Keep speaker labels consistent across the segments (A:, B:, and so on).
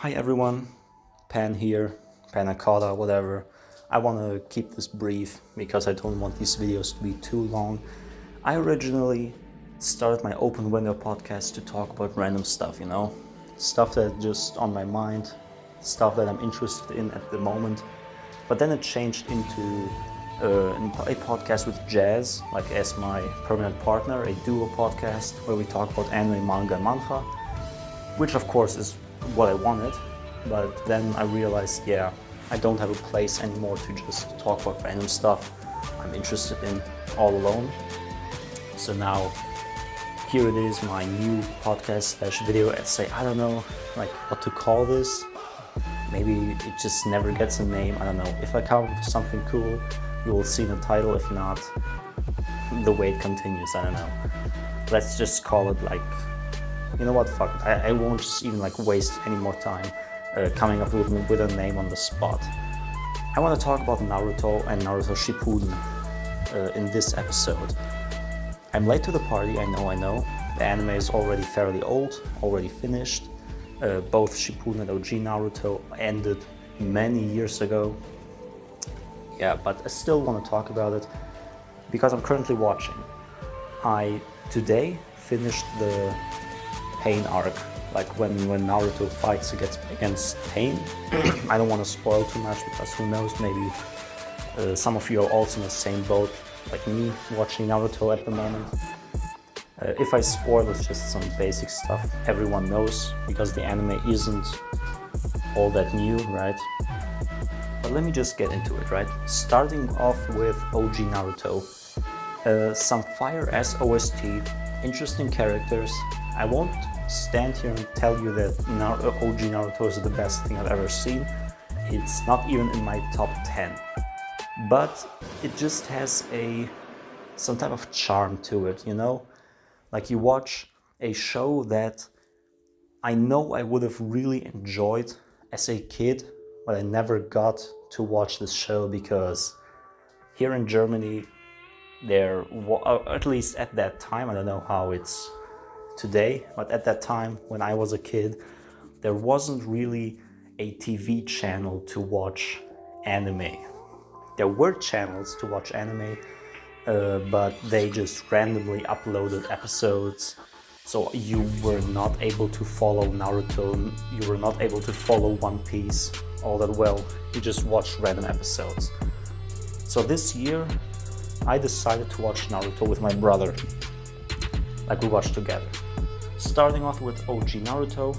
A: Hi everyone, Pan here, Panna Cotta, whatever. I want to keep this brief because I don't want these videos to be too long. I originally started my Open Window podcast to talk about random stuff, stuff that's just on my mind, stuff that I'm interested in at the moment. But then it changed into a podcast with Jazz, like as my permanent partner, a duo podcast where we talk about anime, manga, and manhwa, which of course is what I wanted. But then I realized, I don't have a place anymore to just talk about random stuff I'm interested in all alone. So now here it is, my new podcast / video essay. I don't know what to call this. Maybe it just never gets a name. I don't know. If I come up with something cool, you will see the title. If not, the wait continues. I don't know. Let's just call it you know what, fuck it. I won't just even waste any more time coming up with a name on the spot. I want to talk about Naruto and Naruto Shippuden in this episode. I'm late to the party, I know. The anime is already fairly old, already finished. Both Shippuden and OG Naruto ended many years ago. Yeah, but I still want to talk about it because I'm currently watching. I today finished the Pain arc, when Naruto fights against Pain. I don't want to spoil too much because who knows, maybe some of you are also in the same boat like me watching Naruto at the moment. If I spoil, it's just some basic stuff everyone knows because the anime isn't all that new, right? But let me just get into it, right? Starting off with OG Naruto. Some fire-ass OST, interesting characters. I won't stand here and tell you that OG Naruto is the best thing I've ever seen. It's not even in my top 10. But it just has some type of charm to it, you watch a show that I know I would have really enjoyed as a kid, but I never got to watch this show because here in Germany, at least at that time, I don't know how it's today, but at that time when I was a kid, there wasn't really a TV channel to watch anime. There were channels to watch anime, but they just randomly uploaded episodes, so you were not able to follow Naruto, you were not able to follow One Piece all that well, you just watched random episodes. So this year I decided to watch Naruto with my brother, we watched together. Starting off with OG Naruto,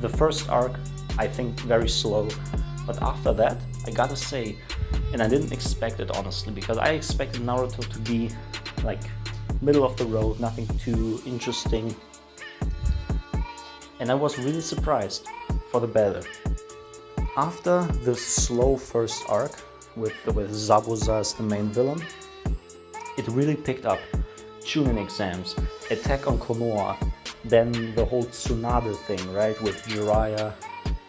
A: the first arc I think very slow, but after that I gotta say, and I didn't expect it honestly, because I expected Naruto to be middle of the road, nothing too interesting, and I was really surprised for the better. After the slow first arc with Zabuza as the main villain, it really picked up. Chunin exams, attack on Konoha, then the whole Tsunade thing, right, with Jiraiya,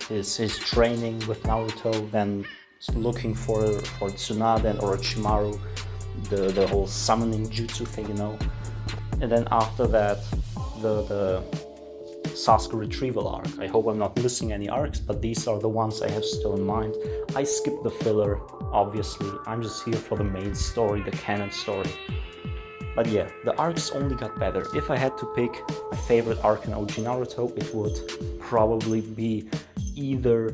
A: his training with Naruto, then looking for Tsunade and Orochimaru, the whole summoning jutsu thing, and then after that, the Sasuke retrieval arc. I hope I'm not missing any arcs, but these are the ones I have still in mind. I skipped the filler, obviously. I'm just here for the main story, the canon story. But yeah, the arcs only got better. If I had to pick my favorite arc in OG Naruto, it would probably be either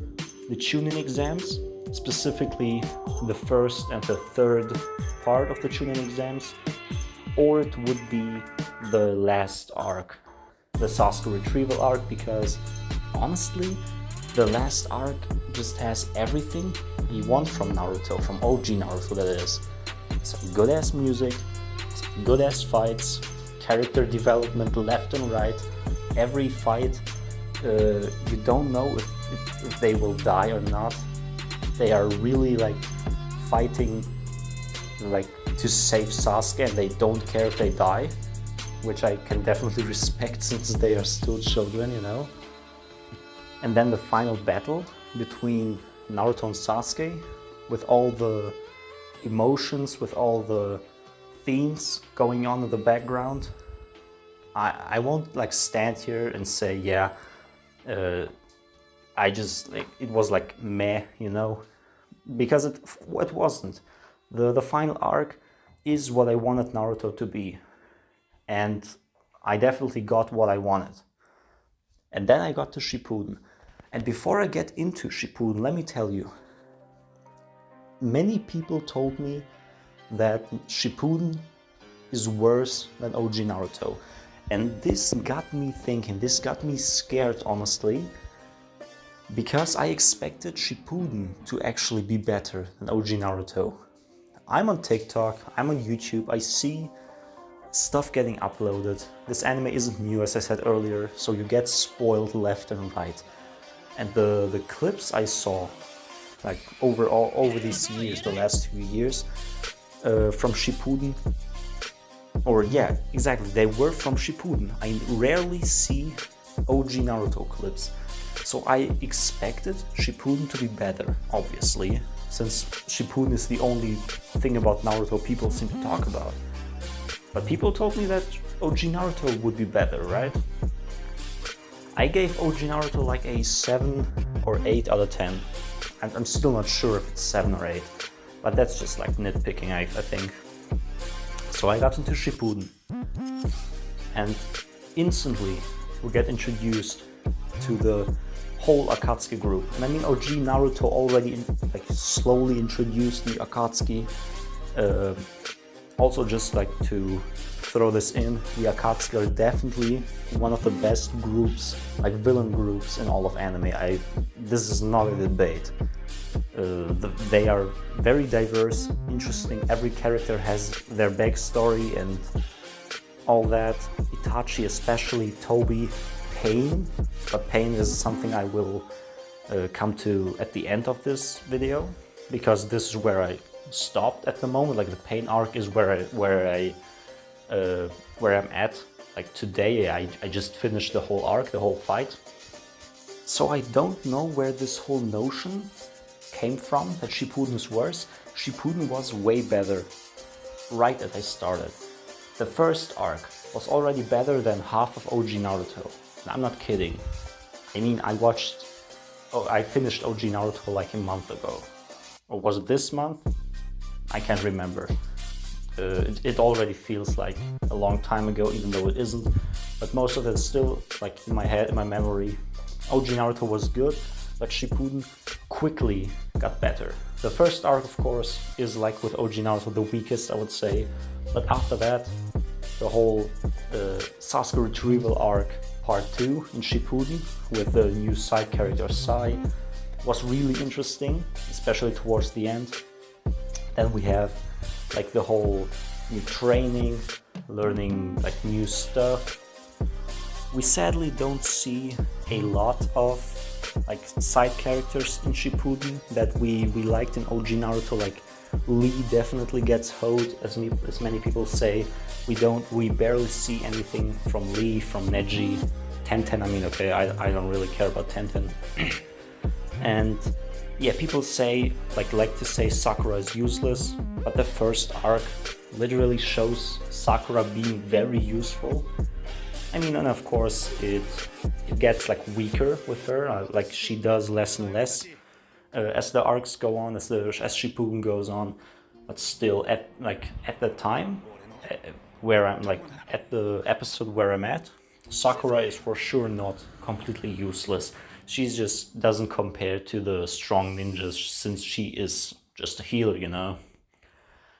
A: the Chunin exams, specifically the first and the third part of the Chunin exams, or it would be the last arc, the Sasuke retrieval arc, because honestly, the last arc just has everything you want from Naruto, from OG Naruto that is. Some good ass music, some good ass fights, character development left and right. Every fight, you don't know if they will die or not. They are really fighting to save Sasuke, and they don't care if they die, which I can definitely respect since they are still children, And then the final battle between Naruto and Sasuke, with all the emotions, with all the themes going on in the background. I won't like stand here and say, yeah, I just like it was like meh, you know, because it wasn't. The final arc is what I wanted Naruto to be, and I definitely got what I wanted. And then I got to Shippuden. And before I get into Shippuden, let me tell you, many people told me that Shippuden is worse than OG Naruto. And this got me thinking, this got me scared, honestly, because I expected Shippuden to actually be better than OG Naruto. I'm on TikTok, I'm on YouTube, I see stuff getting uploaded. This anime isn't new, as I said earlier, so you get spoiled left and right. And the clips I saw, like over these years, the last 2 years, from Shippuden, or yeah, exactly, they were from Shippuden. I rarely see OG Naruto clips, so I expected Shippuden to be better, obviously, since Shippuden is the only thing about Naruto people seem to talk about. But people told me that OG Naruto would be better, right? I gave OG Naruto like a 7 or 8 out of 10. And I'm still not sure if it's 7 or 8, but that's just like nitpicking, I think. So I got into Shippuden, and instantly we get introduced to the whole Akatsuki group. And I mean, OG Naruto already slowly introduced the Akatsuki. Also, just like to throw this in, the Akatsuki are definitely one of the best groups, like villain groups in all of anime. This is not a debate. They are very diverse, interesting. Every character has their backstory and all that. Itachi, especially, Toby, Pain. But Pain is something I will come to at the end of this video, because this is where I stopped at the moment. Like the Pain arc is where I'm at. Like today, I just finished the whole arc, the whole fight. So I don't know where this whole notion came from that Shippuden is worse. Shippuden was way better right as I started. The first arc was already better than half of OG Naruto. And I'm not kidding. I mean, I finished OG Naruto like a month ago. Or was it this month? I can't remember. It already feels like a long time ago, even though it isn't. But most of it is still like in my head, in my memory. OG Naruto was good, but Shippuden quickly got better. The first arc, of course, is like with OG Naruto the weakest, I would say. But after that, the whole Sasuke retrieval arc, part 2 in Shippuden, with the new side character Sai, was really interesting, especially towards the end. Then we have like the whole new training, learning like new stuff. We sadly don't see a lot of like side characters in Shippuden that we liked in OG Naruto. Like Lee definitely gets hoed, as many people say. We barely see anything from Lee, from Neji. Tenten, I mean, okay, I don't really care about Tenten. And yeah, people say, like to say Sakura is useless, but the first arc literally shows Sakura being very useful. I mean, and of course it gets like weaker with her, like she does less and less as the arcs go on, as Shippuden goes on. But still, at the time where I'm like at the episode where I'm at, Sakura is for sure not completely useless. She just doesn't compare to the strong ninjas, since she is just a healer, you know.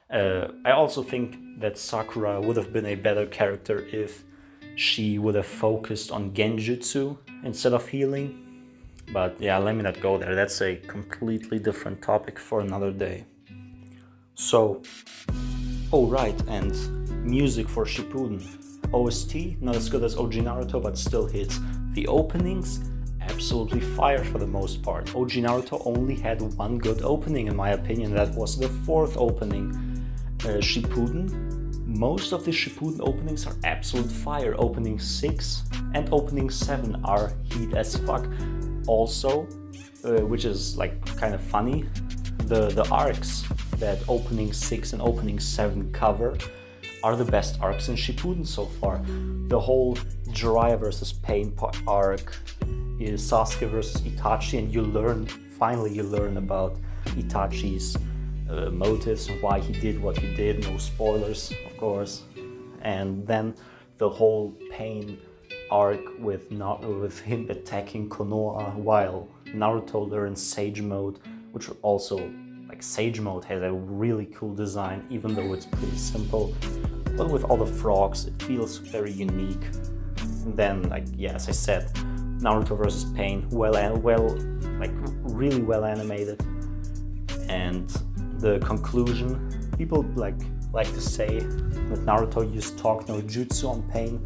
A: I also think that Sakura would have been a better character if she would have focused on genjutsu instead of healing. But yeah, let me not go there. That's a completely different topic for another day. So, oh right, and music for Shippuden. OST, not as good as OG Naruto, but still hits. The openings, absolutely fire for the most part. OG Naruto only had one good opening, in my opinion. That was the 4th opening. Shippuden, most of the Shippuden openings are absolute fire. Opening 6 and opening 7 are heat as fuck. Also, which is like kind of funny, the arcs that opening 6 and opening 7 cover are the best arcs in Shippuden so far. The whole Jiraiya versus Pain arc is Sasuke versus Itachi, and finally you learn about Itachi's motives and why he did what he did. No spoilers, of course. And then the whole Pain arc with him attacking Konoha while Naruto learns Sage Mode, which also, like, Sage Mode has a really cool design, even though it's pretty simple. But with all the frogs, it feels very unique. And then, like, yeah, as I said, Naruto versus Pain, really well animated. And the conclusion, people like to say that Naruto used talk no jutsu on Pain,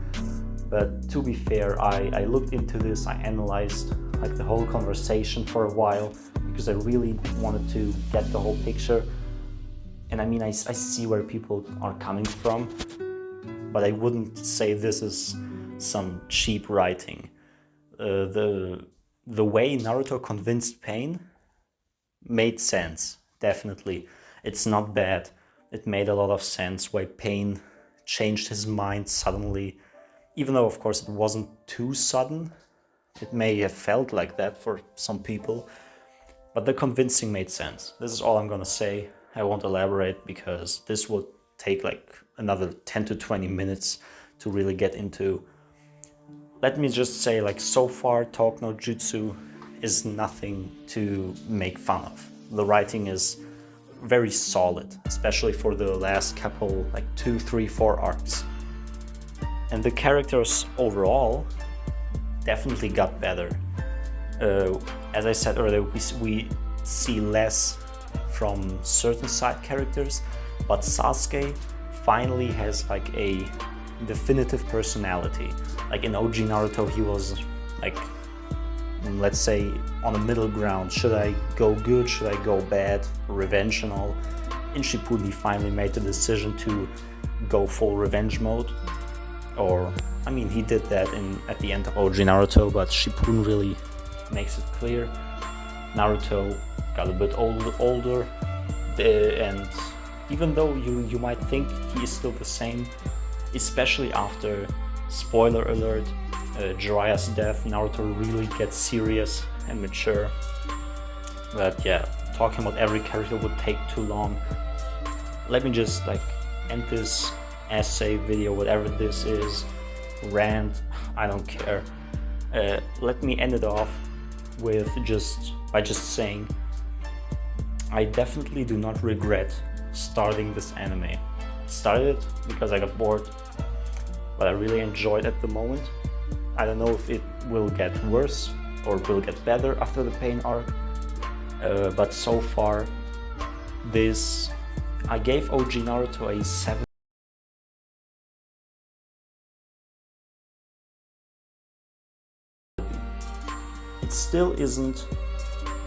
A: but to be fair, I looked into this, I analyzed like the whole conversation for a while, because I really wanted to get the whole picture. And I mean, I see where people are coming from, but I wouldn't say this is some cheap writing. The way Naruto convinced Pain made sense, definitely. It's not bad. It made a lot of sense why Pain changed his mind suddenly, even though of course it wasn't too sudden. It may have felt like that for some people, but the convincing made sense. This is all I'm gonna say. I won't elaborate because this will take like another 10 to 20 minutes to really get into. Let me just say, like, so far Talk no Jutsu is nothing to make fun of. The writing is very solid, especially for the last couple, like 2, 3, 4 arcs. And the characters overall definitely got better. As I said earlier, we see less from certain side characters, but Sasuke finally has like a definitive personality. Like in OG Naruto, he was like, let's say, on a middle ground. Should I go good? Should I go bad? Revenge and all. In Shippuden, he finally made the decision to go full revenge mode. Or, I mean, he did that at the end of OG Naruto, but Shippuden really makes it clear. Naruto got a bit older, and even though you might think he is still the same, especially after, spoiler alert, Jiraiya's death, Naruto really gets serious and mature. But yeah, talking about every character would take too long. Let me just like end this essay video, whatever this is, rant, I don't care. Let me end it off with by just saying I definitely do not regret starting this anime. Started it because I got bored, but I really enjoyed it at the moment. I don't know if it will get worse or will get better after the Pain arc, but so far I gave OG Naruto a 7. It still isn't,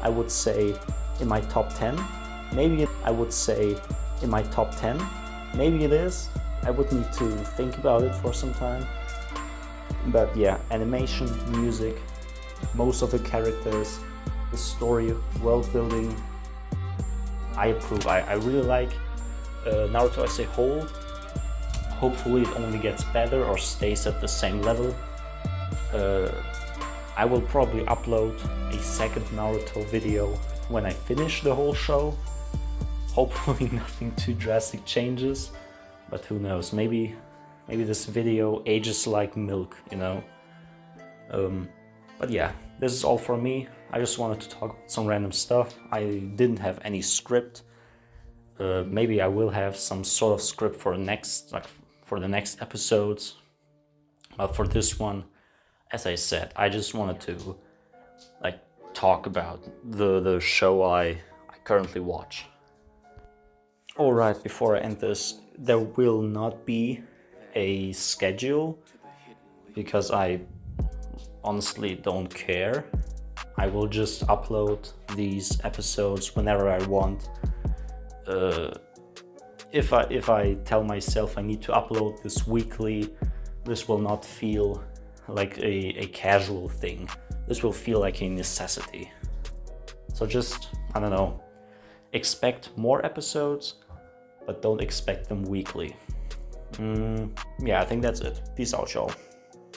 A: I would say, in my top 10. Maybe I would say in my top 10. Maybe it is. I would need to think about it for some time. But yeah, animation, music, most of the characters, the story, world building, I approve. I really like Naruto as a whole. Hopefully it only gets better or stays at the same level. I will probably upload a second Naruto video when I finish the whole show. Hopefully nothing too drastic changes, but who knows, maybe this video ages like milk, you know. But yeah, this is all for me. I just wanted to talk about some random stuff. I didn't have any script. Maybe I will have some sort of script for the next episodes, but for this one, as I said, I just wanted to like talk about the show I currently watch. Alright, before I end this, there will not be a schedule because I honestly don't care. I will just upload these episodes whenever I want. If I tell myself I need to upload this weekly, this will not feel like a casual thing. This will feel like a necessity. So just, I don't know, expect more episodes, but don't expect them weekly. Yeah, I think that's it. Peace out, y'all.